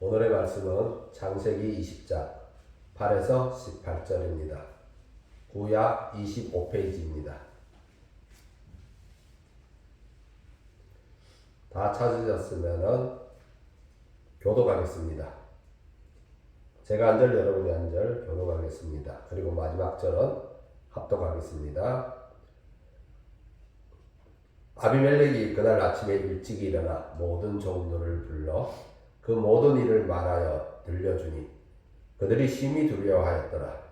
오늘의 말씀은 창세기 20장 8에서 18절입니다. 구약 25페이지입니다. 다 찾으셨으면 교독하겠습니다. 제가 한 절, 여러분이 한 절 교독하겠습니다. 그리고 마지막 절은 합독하겠습니다. 아비멜렉이 그날 아침에 일찍 일어나 모든 종들을 불러 그 모든 일을 말하여 들려주니 그들이 심히 두려워하였더라.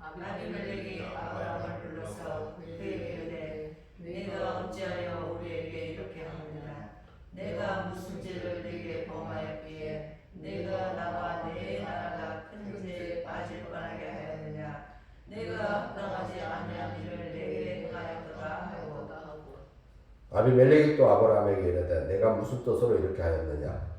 아비멜렉이 아브라함을 불러서 그에게 이르되 내가 어찌하여 우리에게 이렇게 하느냐? 내가 무슨 죄를 네게 범하였기에 내가 나와 네 나라가 큰 죄에 빠질 뻔하게 하였느냐? 내가 합당하지 아니한 일을 네게 행하였도다 하고 아비멜렉이 또 아브라함에게 이르되 내가 무슨 뜻으로 이렇게 하였느냐?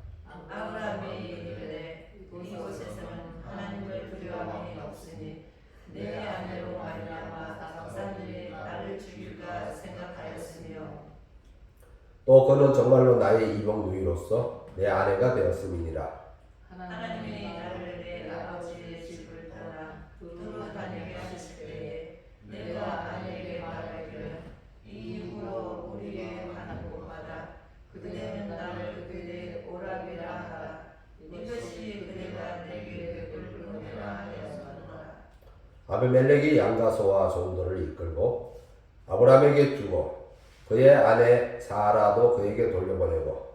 아브라함이 이르되 이곳에서는 하나님을 두려워함이 없으니 내 아내로 말미암아 박사들이 나를 죽일까 생각하였으며 또 그는 정말로 나의 이복 누이로서 내 아내가 되었음이니라. 하나님이 나를 내 아버지의 집을 떠나 두루 다니게 하실 때에 내가 아내에게 말하기를 이 이후로 우리의 가는 곳마다 그대는 나를 그대 오라비라 하라. 이것이 그대가 내게 베풀 은혜라 하였노라. 아비멜렉이 양과 소와 종들을 이끌고 아브라함에게 주고 그의 아내 사라도 그에게 돌려보내고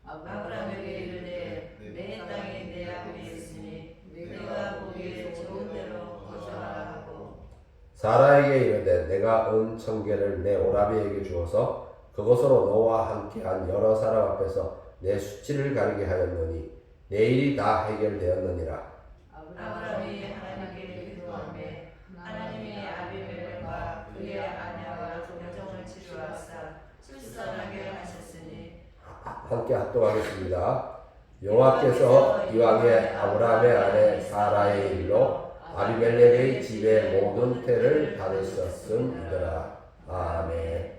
아브라함에게 이르되 내 땅이 내 앞에 있으니 내가 보기에 좋은 대로 거주하라 하고 사라에게 이르되 내가 은 청계를 내 오라비에게 주어서 그것으로 너와 함께한 여러 사람 앞에서 내 수치를 가리게 하였노니 내 일이 다 해결되었느니라. 아브라함이 하나님께 기도하매 하나님이 아비멜렉과 그의 아내와 여종을 치루하사 출산하게 하셨으니 함께 합독하겠습니다. 여호와께서 이왕에 아브라함의 아내 사라의 일로 아비멜렉의 집의 모든 태를 받으셨음이더라. 아멘.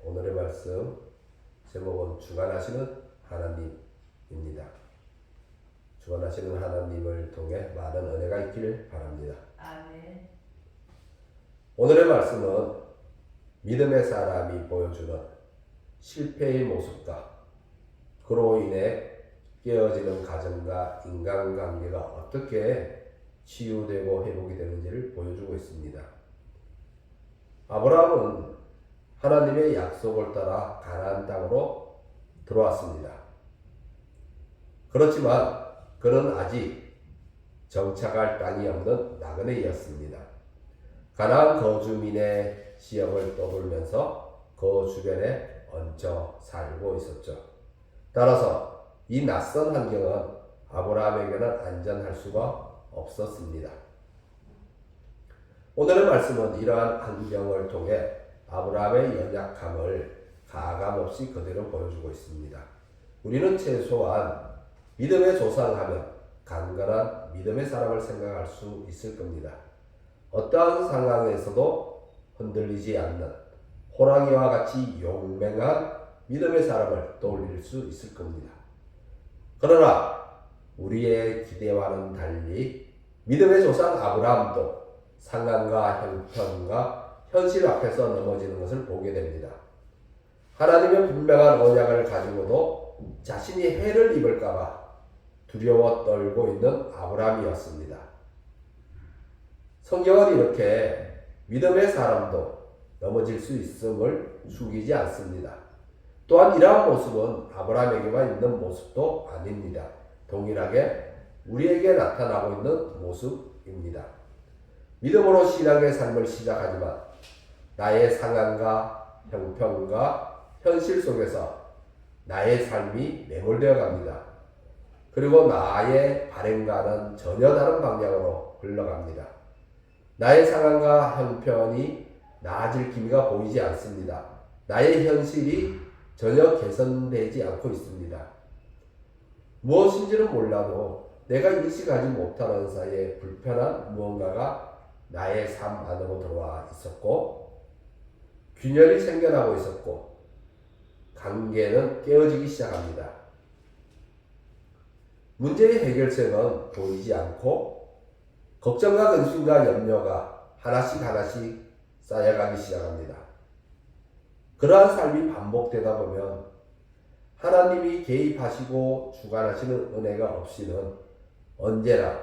오늘의 말씀 제목은 주관하시는 하나님입니다. 주관하시는 하나님을 통해 많은 은혜가 있기를 바랍니다. 아멘. 오늘의 말씀은 믿음의 사람이 보여주는 실패의 모습과 그로 인해 깨어지는 가정과 인간관계가 어떻게 치유되고 회복이 되는지를 보여주고 있습니다. 아브라함은 하나님의 약속을 따라 가나안 땅으로 들어왔습니다. 그렇지만 그는 아직 정착할 땅이 없는 나그네였습니다. 가나안 거주민의 지역을 떠돌면서 그 주변에 얹혀 살고 있었죠. 따라서 이 낯선 환경은 아브라함에게는 안전할 수가 없었습니다. 오늘의 말씀은 이러한 환경을 통해 아브라함의 연약함을 가감없이 그대로 보여주고 있습니다. 우리는 최소한 믿음의 조상하면 강건한 믿음의 사람을 생각할 수 있을 겁니다. 어떠한 상황에서도 흔들리지 않는 호랑이와 같이 용맹한 믿음의 사람을 떠올릴 수 있을 겁니다. 그러나 우리의 기대와는 달리 믿음의 조상 아브라함도 상황과 형편과 현실 앞에서 넘어지는 것을 보게 됩니다. 하나님의 분명한 언약을 가지고도 자신이 해를 입을까봐 두려워 떨고 있는 아브라함이었습니다. 성경은 이렇게 믿음의 사람도 넘어질 수 있음을 숨기지 않습니다. 또한 이러한 모습은 아브라함에게만 있는 모습도 아닙니다. 동일하게 우리에게 나타나고 있는 모습입니다. 믿음으로 신앙의 삶을 시작하지만 나의 상황과 형편과 현실 속에서 나의 삶이 매몰되어 갑니다. 그리고 나의 발행과는 전혀 다른 방향으로 흘러갑니다. 나의 상황과 형편이 나아질 기미가 보이지 않습니다. 나의 현실이 전혀 개선되지 않고 있습니다. 무엇인지는 몰라도 내가 인식하지 못하는 사이에 불편한 무언가가 나의 삶 안으로 들어와 있었고 균열이 생겨나고 있었고 관계는 깨어지기 시작합니다. 문제의 해결책은 보이지 않고 걱정과 근심과 염려가 하나씩 쌓여가기 시작합니다. 그러한 삶이 반복되다 보면 하나님이 개입하시고 주관하시는 은혜가 없이는 언제나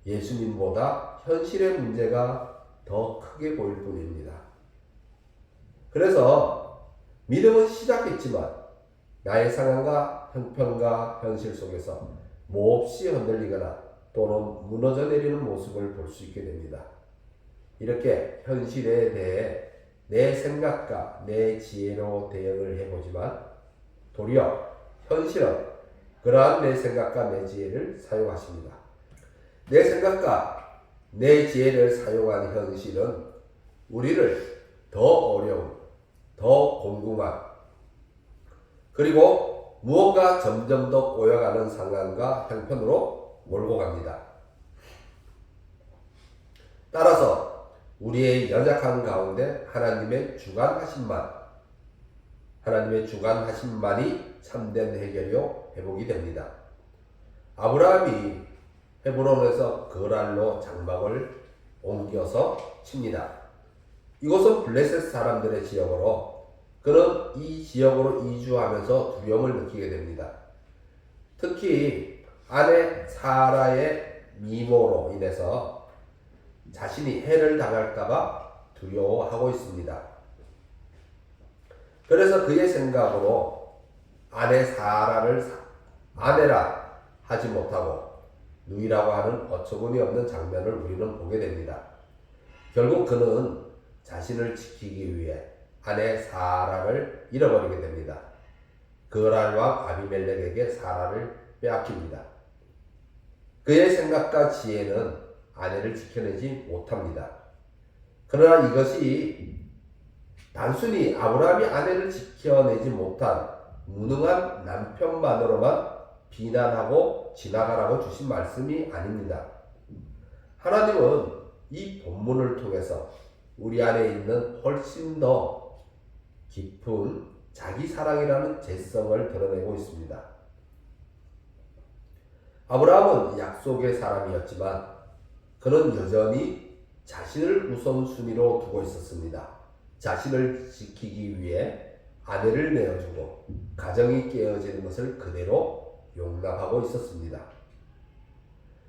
예수님보다 현실의 문제가 더 크게 보일 뿐입니다. 그래서 믿음은 시작했지만 나의 상황과 형편과 현실 속에서 몹시 흔들리거나 또는 무너져 내리는 모습을 볼 수 있게 됩니다. 이렇게 현실에 대해 내 생각과 내 지혜로 대응을 해보지만 도리어 현실은 그러한 내 생각과 내 지혜를 사용하십니다. 내 생각과 내 지혜를 사용한 현실은 우리를 더 어려운, 더 공공한, 그리고 무언가 점점 더 꼬여가는 상황과 형편으로 몰고 갑니다. 따라서 우리의 연약한 가운데 하나님의 주관하심만이 참된 해결이요 회복이 됩니다. 아브라함이 헤브론에서 거랄로 장막을 옮겨서 칩니다. 이곳은 블레셋 사람들의 지역으로 그는 이 지역으로 이주하면서 두려움을 느끼게 됩니다. 특히 아내 사라의 미모로 인해서 자신이 해를 당할까봐 두려워하고 있습니다. 그래서 그의 생각으로 아내 사라를 아내라 하지 못하고 누이라고 하는 어처구니 없는 장면을 우리는 보게 됩니다. 결국 그는 자신을 지키기 위해 아내 사라를 잃어버리게 됩니다. 그랄 왕 아비멜렉에게 사라를 빼앗깁니다. 그의 생각과 지혜는 아내를 지켜내지 못합니다. 그러나 이것이 단순히 아브라함이 아내를 지켜내지 못한 무능한 남편만으로만 비난하고 지나가라고 주신 말씀이 아닙니다. 하나님은 이 본문을 통해서 우리 안에 있는 훨씬 더 깊은 자기 사랑이라는 재성을 드러내고 있습니다. 아브라함은 약속의 사람이었지만 그는 여전히 자신을 우선순위로 두고 있었습니다. 자신을 지키기 위해 아내를 내어주고 가정이 깨어지는 것을 그대로 용납하고 있었습니다.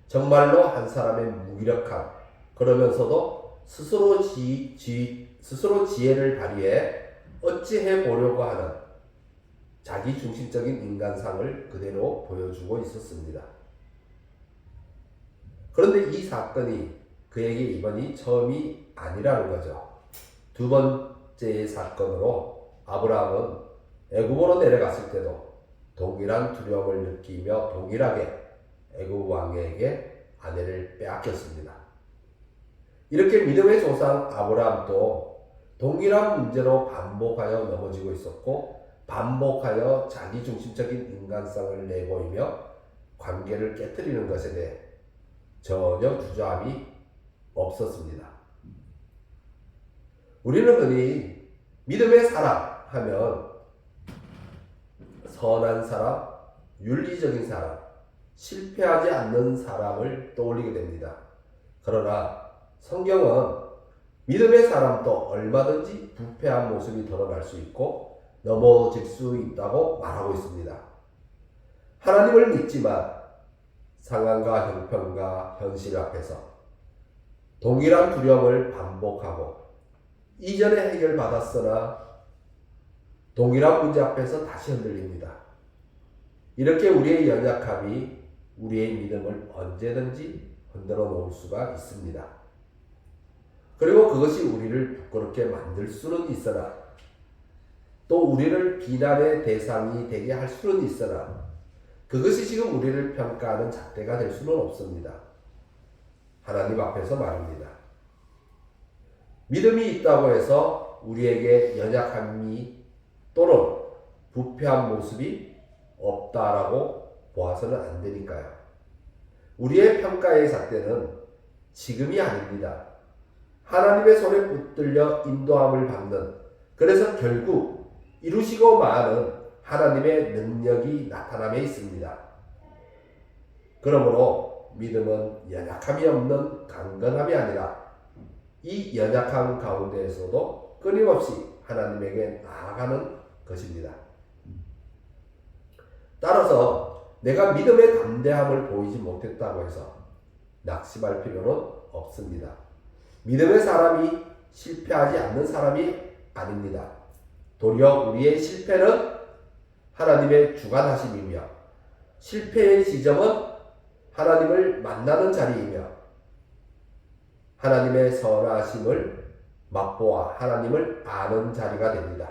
정말로 한 사람의 무기력한 그러면서도 스스로 지혜를 발휘해 어찌해 보려고 하는 자기 중심적인 인간상을 그대로 보여주고 있었습니다. 그런데 이 사건이 그에게 이번이 처음이 아니라는 거죠. 두 번째의 사건으로 아브라함은 애굽으로 내려갔을 때도 동일한 두려움을 느끼며 동일하게 애굽 왕에게 아내를 빼앗겼습니다. 이렇게 믿음의 조상 아브라함도 동일한 문제로 반복하여 넘어지고 있었고 반복하여 자기중심적인 인간성을 내보이며 관계를 깨뜨리는 것에 대해 전혀 주저함이 없었습니다. 우리는 흔히 믿음의 사람 하면 선한 사람, 윤리적인 사람, 실패하지 않는 사람을 떠올리게 됩니다. 그러나 성경은 믿음의 사람도 얼마든지 부패한 모습이 드러날 수 있고 넘어질 수 있다고 말하고 있습니다. 하나님을 믿지만 상황과 형편과 현실 앞에서 동일한 두려움을 반복하고 이전에 해결받았으나 동일한 문제 앞에서 다시 흔들립니다. 이렇게 우리의 연약함이 우리의 믿음을 언제든지 흔들어 놓을 수가 있습니다. 그리고 그것이 우리를 부끄럽게 만들 수는 있으나 또 우리를 비난의 대상이 되게 할 수는 있으나 그것이 지금 우리를 평가하는 잣대가 될 수는 없습니다. 하나님 앞에서 말입니다. 믿음이 있다고 해서 우리에게 연약함이 또는 부패한 모습이 없다라고 보아서는 안 되니까요. 우리의 평가의 잣대는 지금이 아닙니다. 하나님의 손에 붙들려 인도함을 받는, 그래서 결국 이루시고 마하는 하나님의 능력이 나타남에 있습니다. 그러므로 믿음은 연약함이 없는 강건함이 아니라 이 연약함 가운데에서도 끊임없이 하나님에게 나아가는 것입니다. 따라서 내가 믿음의 담대함을 보이지 못했다고 해서 낙심할 필요는 없습니다. 믿음의 사람이 실패하지 않는 사람이 아닙니다. 도리어 우리의 실패는 하나님의 주관하심이며 실패의 지점은 하나님을 만나는 자리이며 하나님의 선하심을 맛보아 하나님을 아는 자리가 됩니다.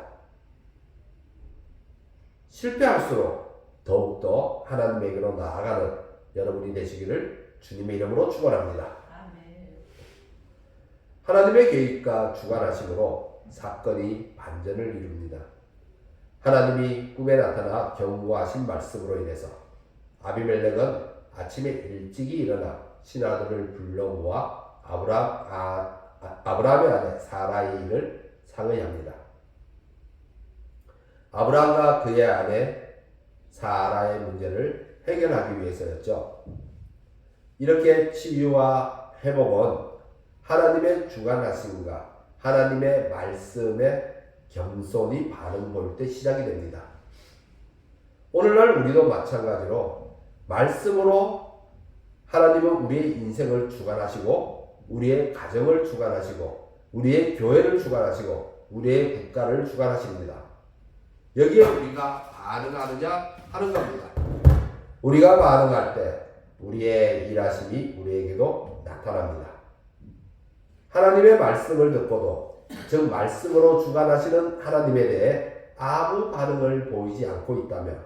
실패할수록 더욱더 하나님에게로 나아가는 여러분이 되시기를 주님의 이름으로 축원합니다. 하나님의 계획과 주관하심으로 사건이 반전을 이룹니다. 하나님이 꿈에 나타나 경고하신 말씀으로 인해서 아비멜렉은 아침에 일찍이 일어나 신하들을 불러 모아 아브라함의 아내 사라이를 상의합니다. 아브라함과 그의 아내 사라의 문제를 해결하기 위해서였죠. 이렇게 치유와 회복은 하나님의 주관하심과 하나님의 말씀에 겸손히 반응 보일 때 시작이 됩니다. 오늘날 우리도 마찬가지로 말씀으로 하나님은 우리의 인생을 주관하시고 우리의 가정을 주관하시고 우리의 교회를 주관하시고 우리의 국가를 주관하십니다. 여기에 우리가 반응하느냐 하는 겁니다. 우리가 반응할 때 우리의 일하심이 우리에게도 나타납니다. 하나님의 말씀을 듣고도 즉 말씀으로 주관하시는 하나님에 대해 아무 반응을 보이지 않고 있다면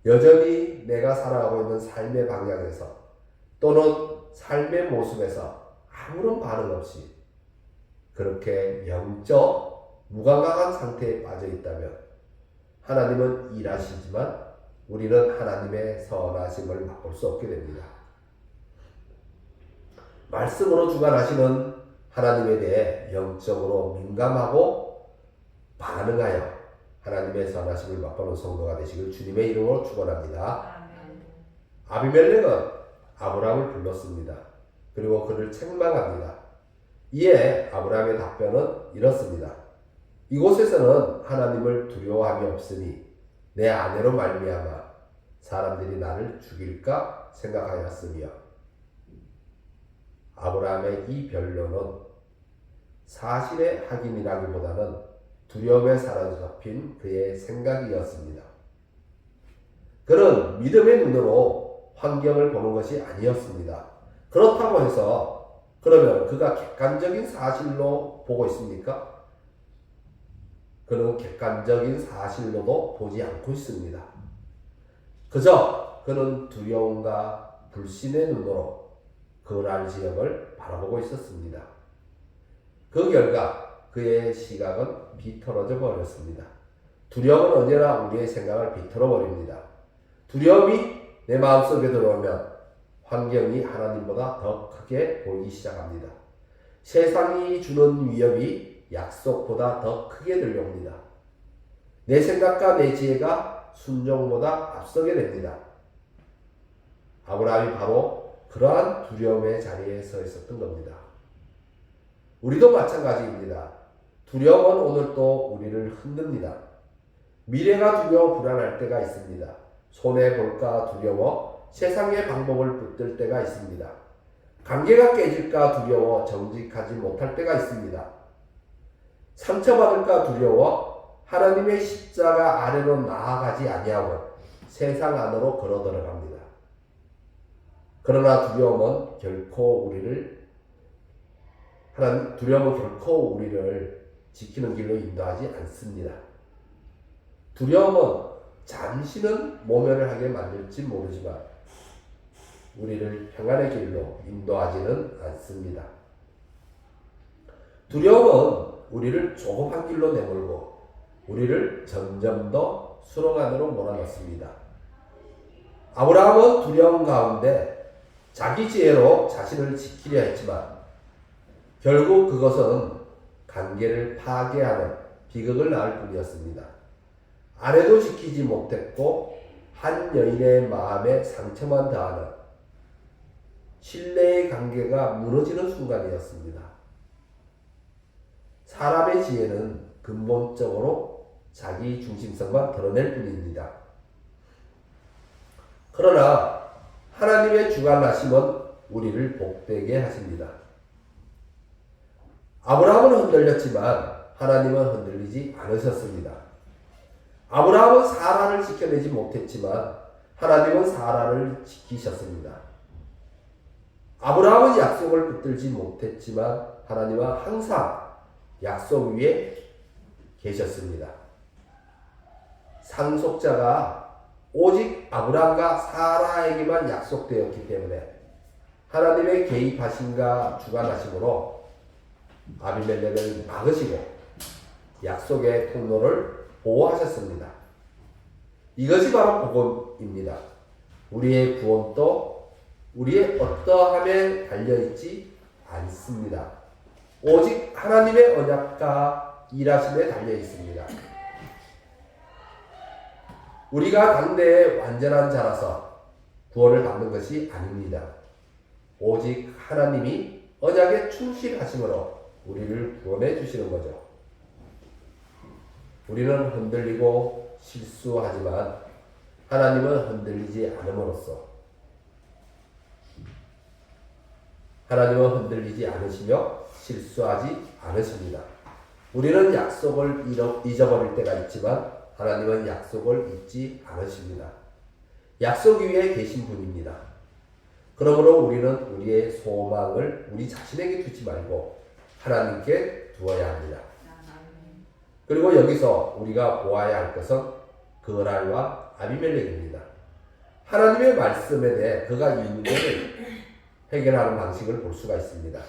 여전히 내가 살아가고 있는 삶의 방향에서 또는 삶의 모습에서 아무런 반응 없이 그렇게 영적 무감각한 상태에 빠져 있다면 하나님은 일하시지만 우리는 하나님의 선하심을 맛볼 수 없게 됩니다. 말씀으로 주관하시는 하나님에 대해 영적으로 민감하고 반응하여 하나님의 선하심을 맛보는 성도가 되시길 주님의 이름으로 축원합니다. 아비멜렉은 아브라함을 불렀습니다. 그리고 그를 책망합니다. 이에 아브라함의 답변은 이렇습니다. 이곳에서는 하나님을 두려워함이 없으니 내 아내로 말미암아 사람들이 나를 죽일까 생각하였으며 아브라함의 이 변론은 사실의 확인이라기보다는 두려움에 사로잡힌 그의 생각이었습니다. 그는 믿음의 눈으로 환경을 보는 것이 아니었습니다. 그렇다고 해서 그러면 그가 객관적인 사실로 보고 있습니까? 그는 객관적인 사실로도 보지 않고 있습니다. 그저 그는 두려움과 불신의 눈으로 그날 지역을 바라보고 있었습니다. 그 결과 그의 시각은 비틀어져 버렸습니다. 두려움은 언제나 우리의 생각을 비틀어 버립니다. 두려움이 내 마음속에 들어오면 환경이 하나님보다 더 크게 보이기 시작합니다. 세상이 주는 위협이 약속보다 더 크게 들려옵니다. 내 생각과 내 지혜가 순종보다 앞서게 됩니다. 아브라함이 바로 그러한 두려움의 자리에 서 있었던 겁니다. 우리도 마찬가지입니다. 두려움은 오늘도 우리를 흔듭니다. 미래가 두려워 불안할 때가 있습니다. 손해볼까 두려워 세상의 방법을 붙들 때가 있습니다. 관계가 깨질까 두려워 정직하지 못할 때가 있습니다. 상처받을까 두려워 하나님의 십자가 아래로 나아가지 아니하고 세상 안으로 걸어 들어갑니다. 그러나 두려움은 결코 우리를 지키는 길로 인도하지 않습니다. 두려움은 잠시는 모면을 하게 만들지 모르지만 우리를 평안의 길로 인도하지는 않습니다. 두려움은 우리를 조급한 길로 내몰고 우리를 점점 더 수렁 안으로 몰아넣습니다. 아브라함은 두려움 가운데 자기 지혜로 자신을 지키려 했지만 결국 그것은 관계를 파괴하는 비극을 낳을 뿐이었습니다. 아내도 지키지 못했고 한 여인의 마음에 상처만 더하는 신뢰의 관계가 무너지는 순간이었습니다. 사람의 지혜는 근본적으로 자기 중심성만 드러낼 뿐입니다. 그러나 하나님의 주관하심은 우리를 복되게 하십니다. 아브라함은 흔들렸지만 하나님은 흔들리지 않으셨습니다. 아브라함은 사라를 지켜내지 못했지만 하나님은 사라를 지키셨습니다. 아브라함은 약속을 붙들지 못했지만 하나님은 항상 약속 위에 계셨습니다. 상속자가 오직 아브라함과 사라에게만 약속되었기 때문에 하나님의 개입하심과 주관하심으로 아비멜렉을 막으시고 약속의 통로를 보호하셨습니다. 이것이 바로 복음입니다. 우리의 구원도 우리의 어떠함에 달려있지 않습니다. 오직 하나님의 언약과 일하심에 달려있습니다. 우리가 당대의 완전한 자라서 구원을 받는 것이 아닙니다. 오직 하나님이 언약에 충실하심으로 우리를 구원해 주시는 거죠. 우리는 흔들리고 실수하지만 하나님은 흔들리지 않음으로써 하나님은 흔들리지 않으시며 실수하지 않으십니다. 우리는 약속을 잊어버릴 때가 있지만 하나님은 약속을 잊지 않으십니다. 약속 위에 계신 분입니다. 그러므로 우리는 우리의 소망을 우리 자신에게 두지 말고 하나님께 두어야 합니다. 그리고 여기서 우리가 보아야 할 것은 그랄과 아비멜렉입니다. 하나님의 말씀에 대해 그가 이 문제를 해결하는 방식을 볼 수가 있습니다.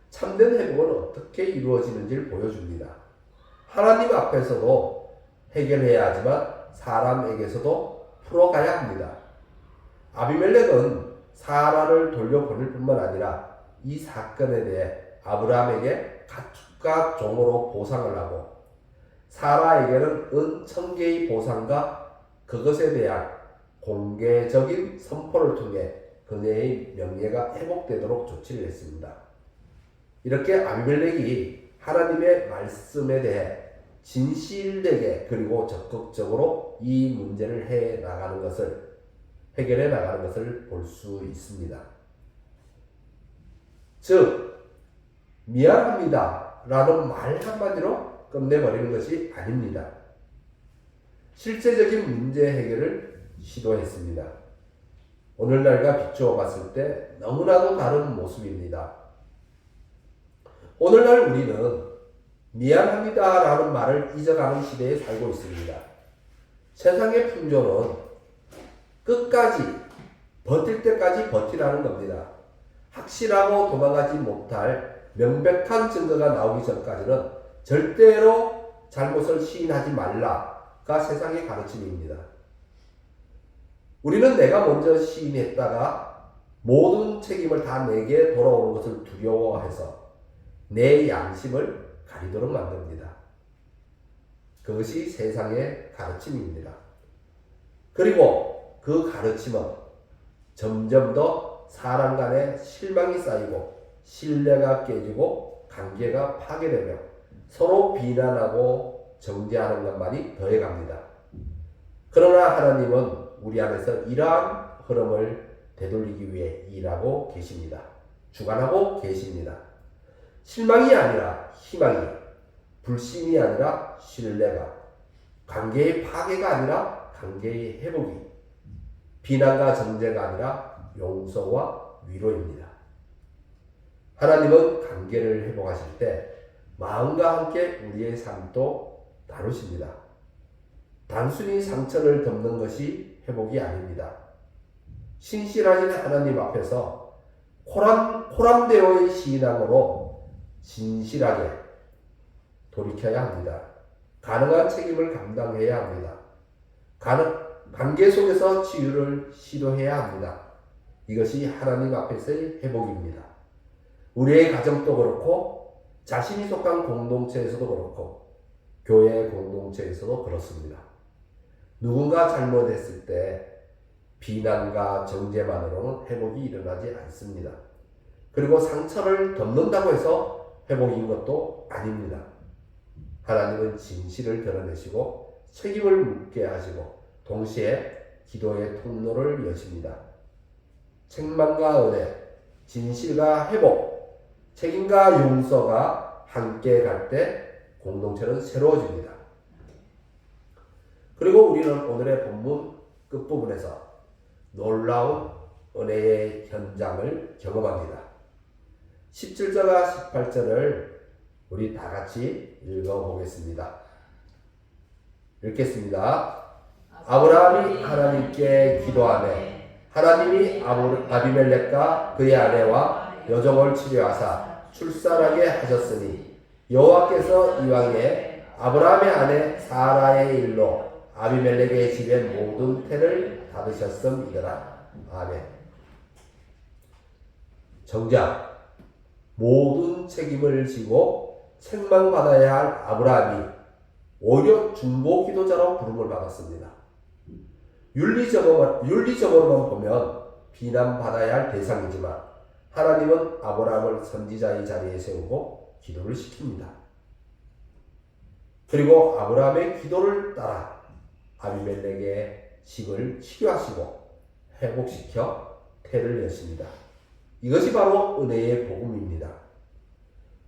참된 회복은 어떻게 이루어지는지를 보여줍니다. 하나님 앞에서도 해결해야 하지만 사람에게서도 풀어가야 합니다. 아비멜렉은 사라를 돌려보낼 뿐만 아니라 이 사건에 대해 아브라함에게 가축과 종으로 보상을 하고 사라에게는 은 1000개의 보상과 그것에 대한 공개적인 선포를 통해 그녀의 명예가 회복되도록 조치를 했습니다. 이렇게 아비멜렉이 하나님의 말씀에 대해 진실되게 그리고 적극적으로 이 문제를 해결해 나가는 것을 볼 수 있습니다. 즉 미안합니다 라는 말 한마디로 끝내버리는 것이 아닙니다. 실제적인 문제 해결을 시도했습니다. 오늘날과 비추어 봤을 때 너무나도 다른 모습입니다. 오늘날 우리는 미안합니다 라는 말을 잊어가는 시대에 살고 있습니다. 세상의 풍조는 끝까지 버틸 때까지 버티라는 겁니다. 확실하고 도망가지 못할 명백한 증거가 나오기 전까지는 절대로 잘못을 시인하지 말라가 세상의 가르침입니다. 우리는 내가 먼저 시인했다가 모든 책임을 다 내게 돌아오는 것을 두려워해서 내 양심을 가리도록 만듭니다. 그것이 세상의 가르침입니다. 그리고 그 가르침은 점점 더 사람 간의 실망이 쌓이고 신뢰가 깨지고 관계가 파괴되며 서로 비난하고 정죄하는 것만이 더해갑니다. 그러나 하나님은 우리 안에서 이러한 흐름을 되돌리기 위해 일하고 계십니다. 주관하고 계십니다. 실망이 아니라 희망이, 불신이 아니라 신뢰가, 관계의 파괴가 아니라 관계의 회복이, 비난과 정죄가 아니라 용서와 위로입니다. 하나님은 관계를 회복하실 때 마음과 함께 우리의 삶도 다루십니다. 단순히 상처를 덮는 것이 회복이 아닙니다. 신실하신 하나님 앞에서 호람되어의 신앙으로 진실하게 돌이켜야 합니다. 가능한 책임을 감당해야 합니다. 관계 속에서 치유를 시도해야 합니다. 이것이 하나님 앞에서의 회복입니다. 우리의 가정도 그렇고 자신이 속한 공동체에서도 그렇고 교회 공동체에서도 그렇습니다. 누군가 잘못했을 때 비난과 정죄만으로는 회복이 일어나지 않습니다. 그리고 상처를 덮는다고 해서 회복인 것도 아닙니다. 하나님은 진실을 드러내시고 책임을 묻게 하시고 동시에 기도의 통로를 여십니다. 책망과 은혜, 진실과 회복, 책임과 용서가 함께 갈 때 공동체는 새로워집니다. 그리고 우리는 오늘의 본문 끝부분에서 놀라운 은혜의 현장을 경험합니다. 17절과 18절을 우리 다 같이 읽어보겠습니다. 읽겠습니다. 아브라함이 하나님께 기도하매 하나님이 아비멜렉과 그의 아내와 여종을 치료하사 출산하게 하셨으니 여호와께서 이왕에 아브라함의 아내 사라의 일로 아비멜렉의 집의 모든 태를 닫으셨음이더라. 아멘. 정작 모든 책임을 지고 책망받아야 할 아브라함이 오히려 중보 기도자로 부름을 받았습니다. 윤리적으로만 보면 비난받아야 할 대상이지만 하나님은 아브라함을 선지자의 자리에 세우고 기도를 시킵니다. 그리고 아브라함의 기도를 따라 아비멜렉의 집을 치료하시고 회복시켜 태를 여십니다. 이것이 바로 은혜의 복음입니다.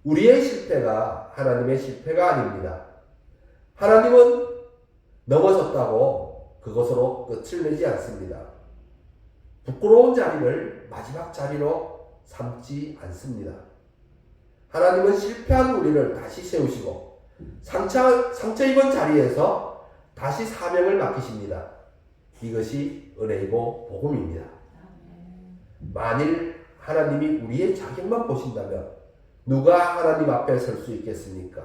우리의 실패가 하나님의 실패가 아닙니다. 하나님은 넘어졌다고 그것으로 끝을 내지 않습니다. 부끄러운 자리를 마지막 자리로 삼지 않습니다. 하나님은 실패한 우리를 다시 세우시고 상처 입은 자리에서 다시 사명을 맡기십니다. 이것이 은혜이고 복음입니다. 만일 하나님이 우리의 자격만 보신다면 누가 하나님 앞에 설 수 있겠습니까?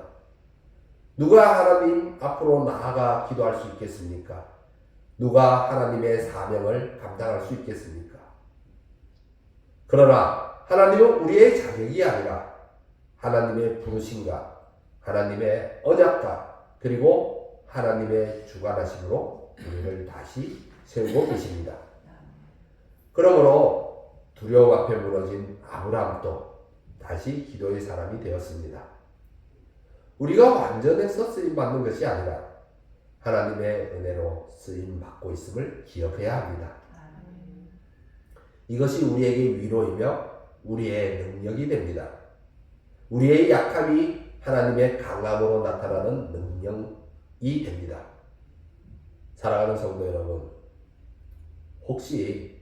누가 하나님 앞으로 나아가 기도할 수 있겠습니까? 누가 하나님의 사명을 감당할 수 있겠습니까? 그러나 하나님은 우리의 자격이 아니라 하나님의 부르심과 하나님의 언약과 그리고 하나님의 주관하심으로 우리를 다시 세우고 계십니다. 그러므로 두려움 앞에 무너진 아브라함도 다시 기도의 사람이 되었습니다. 우리가 완전해서 쓰임받는 것이 아니라 하나님의 은혜로 쓰임받고 있음을 기억해야 합니다. 이것이 우리에게 위로이며 우리의 능력이 됩니다. 우리의 약함이 하나님의 강함으로 나타나는 능력이 됩니다. 사랑하는 성도 여러분, 혹시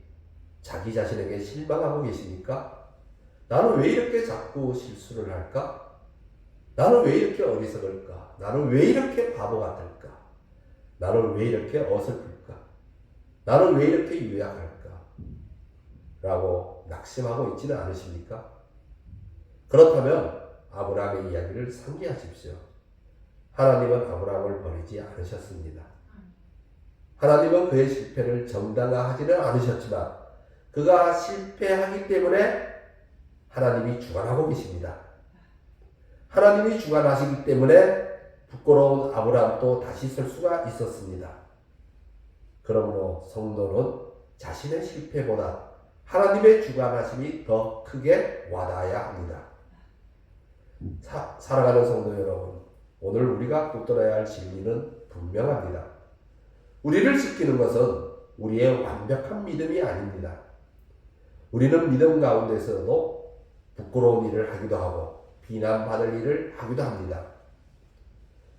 자기 자신에게 실망하고 계십니까? 나는 왜 이렇게 자꾸 실수를 할까? 나는 왜 이렇게 어리석을까? 나는 왜 이렇게 바보 같을까? 나는 왜 이렇게 어설플까? 나는 왜 이렇게 유약할까? 라고 낙심하고 있지는 않으십니까? 그렇다면 아브라함의 이야기를 상기하십시오. 하나님은 아브라함을 버리지 않으셨습니다. 하나님은 그의 실패를 정당화하지는 않으셨지만 그가 실패하기 때문에 하나님이 주관하고 계십니다. 하나님이 주관하시기 때문에 부끄러운 아브라함도 다시 설 수가 있었습니다. 그러므로 성도는 자신의 실패보다 하나님의 주관하심이 더 크게 와닿아야 합니다. 사랑하는 성도 여러분, 오늘 우리가 붙들어야 할 진리는 분명합니다. 우리를 지키는 것은 우리의 완벽한 믿음이 아닙니다. 우리는 믿음 가운데서도 부끄러운 일을 하기도 하고 비난받을 일을 하기도 합니다.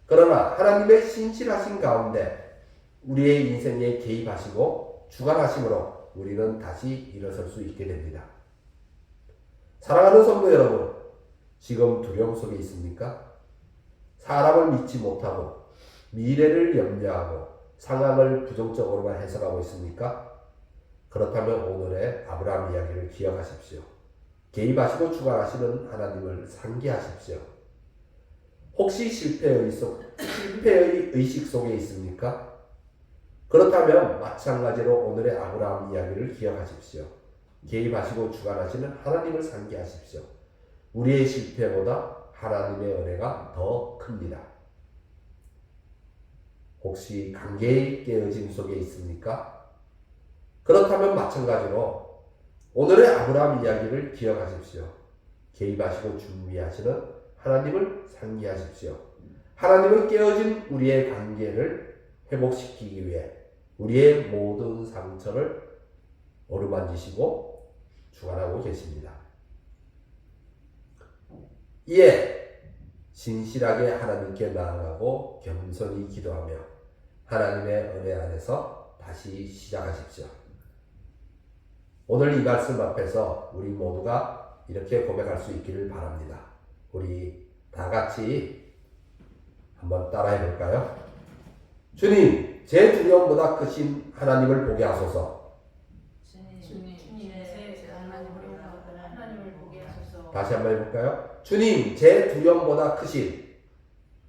그러나 하나님의 신실하신 가운데 우리의 인생에 개입하시고 주관하심으로 우리는 다시 일어설 수 있게 됩니다. 사랑하는 성도 여러분, 지금 두려움 속에 있습니까? 사람을 믿지 못하고 미래를 염려하고 상황을 부정적으로만 해석하고 있습니까? 그렇다면 오늘의 아브라함 이야기를 기억하십시오. 개입하시고 주관하시는 하나님을 상기하십시오. 혹시 실패의 의식 속에 있습니까? 그렇다면 마찬가지로 오늘의 아브라함 이야기를 기억하십시오. 개입하시고 주관하시는 하나님을 상기하십시오. 우리의 실패보다 하나님의 은혜가 더 큽니다. 혹시 관계의 깨어짐 속에 있습니까? 그렇다면 마찬가지로 오늘의 아브라함 이야기를 기억하십시오. 개입하시고 준비하시는 하나님을 상기하십시오. 하나님은 깨어진 우리의 관계를 회복시키기 위해 우리의 모든 상처를 어루만지시고 주관하고 계십니다. 이에 신실하게 하나님께 나아가고 겸손히 기도하며 하나님의 은혜 안에서 다시 시작하십시오. 오늘 이 말씀 앞에서 우리 모두가 이렇게 고백할 수 있기를 바랍니다. 우리 다 같이 한번 따라해 볼까요? 주님, 제 두려움보다 크신 하나님을 보게 하소서. 주님, 제 하나님을 보게 하소서. 다시 한번 해볼까요? 주님, 제 두려움보다 크신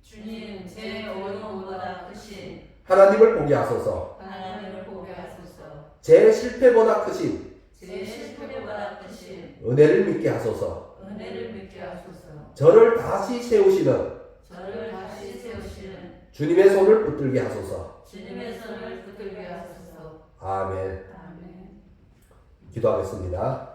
주님, 제 어려움보다 크신 하나님을 보게 하소서. 하나님을 보게 하소서. 제 실패보다 크신 제 실패보다 크신 은혜를 믿게 하소서. 은혜를 믿게 하소서. 저를 다시 세우시는 저를 다시 세우시는 주님의 손을 붙들게 하소서. 주님의 손을 붙들게 하소서. 아멘. 아멘. 기도하겠습니다.